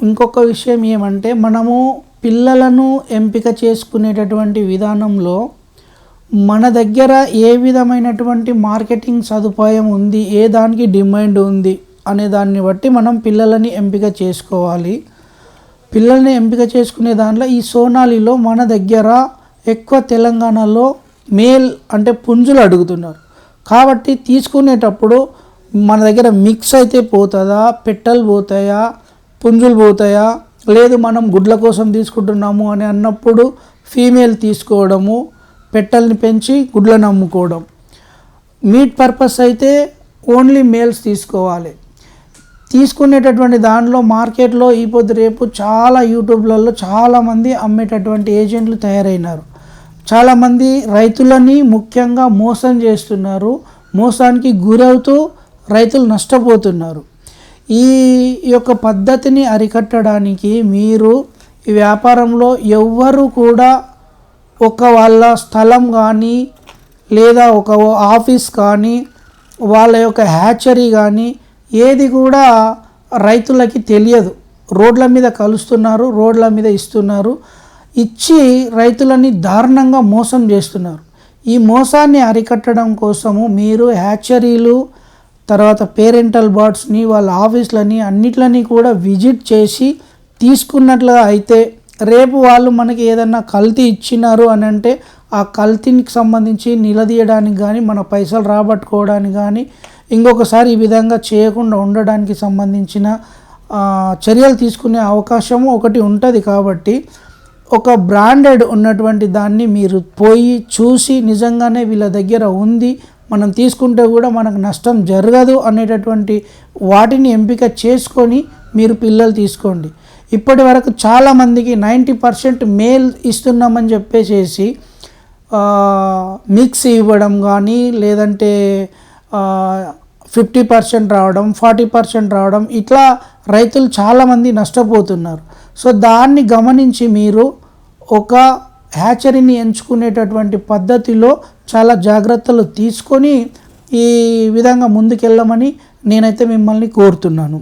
ఇంకొక విషయం ఏమంటే మనము పిల్లలను ఎంపిక చేసుకునేటటువంటి విధానంలో మన దగ్గర ఏ విధమైనటువంటి మార్కెటింగ్ సదుపాయం ఉంది, ఏ దానికి డిమాండ్ ఉంది అనే దాన్ని బట్టి మనం పిల్లలని ఎంపిక చేసుకోవాలి. పిల్లల్ని ఎంపిక చేసుకునే దాంట్లో ఈ సోనాలిలో మన దగ్గర ఎక్కువ తెలంగాణలో మేల్ అంటే పుంజులు అడుగుతున్నారు. కాబట్టి తీసుకునేటప్పుడు మన దగ్గర మిక్స్ అయితే పోతుందా, పెట్టలు పోతాయా, పుంజులు పోతాయా, లేదు మనం గుడ్ల కోసం తీసుకుంటున్నాము అని అన్నప్పుడు ఫీమేల్ తీసుకోవడము, పెట్టల్ని పెంచి గుడ్లను అమ్ముకోవడం. మీట్ పర్పస్ అయితే ఓన్లీ మేల్స్ తీసుకోవాలి. తీసుకునేటటువంటి దానిలో మార్కెట్లో ఈ పొద్దు రేపు చాలా యూట్యూబ్లలో చాలామంది అమ్మేటటువంటి ఏజెంట్లు తయారైనారు. చాలామంది రైతులని ముఖ్యంగా మోసం చేస్తున్నారు. మోసానికి గురవుతూ రైతులు నష్టపోతున్నారు. ఈ యొక్క పద్ధతిని అరికట్టడానికి మీరు ఈ వ్యాపారంలో ఎవ్వరు కూడా ఒక వాళ్ళ స్థలం కానీ లేదా ఒక ఆఫీస్ కానీ వాళ్ళ యొక్క హ్యాచరీ కానీ ఏది కూడా రైతులకి తెలియదు. రోడ్ల మీద కలుస్తున్నారు, రోడ్ల మీద ఇస్తున్నారు, ఇచ్చి రైతులని దారుణంగా మోసం చేస్తున్నారు. ఈ మోసాన్ని అరికట్టడం కోసము మీరు హ్యాచరీలు, తర్వాత పేరెంటల్ బర్డ్స్ని, వాళ్ళ ఆఫీసులని అన్నిట్లని కూడా విజిట్ చేసి తీసుకున్నట్లుగా అయితే రేపు వాళ్ళు మనకి ఏదన్నా కల్తీ ఇచ్చినారు అని అంటే ఆ కల్తీకి సంబంధించి నిలదీయడానికి కానీ, మన పైసలు రాబట్టుకోవడానికి కానీ, ఇంకొకసారి ఈ విధంగా చేయకుండా ఉండడానికి సంబంధించిన చర్యలు తీసుకునే అవకాశము ఒకటి ఉంటుంది. కాబట్టి ఒక బ్రాండెడ్ ఉన్నటువంటి దాన్ని మీరు పోయి చూసి నిజంగానే వీళ్ళ దగ్గర ఉంది, మనం తీసుకుంటే కూడా మనకు నష్టం జరగదు అనేటటువంటి వాటిని ఎంపిక చేసుకొని మీరు పిల్లలు తీసుకోండి. ఇప్పటి వరకు చాలామందికి 90% మేల్ ఇస్తున్నామని చెప్పేసి మిక్స్ ఇవ్వడం కానీ, లేదంటే 50% రావడం, 40% రావడం, ఇట్లా రైతులు చాలామంది నష్టపోతున్నారు. సో దాన్ని గమనించి మీరు ఒక హ్యాచరీని ఎంచుకునేటటువంటి పద్ధతిలో చాలా జాగ్రత్తలు తీసుకొని ఈ విధంగా ముందుకెళ్ళమని నేనైతే మిమ్మల్ని కోరుతున్నాను.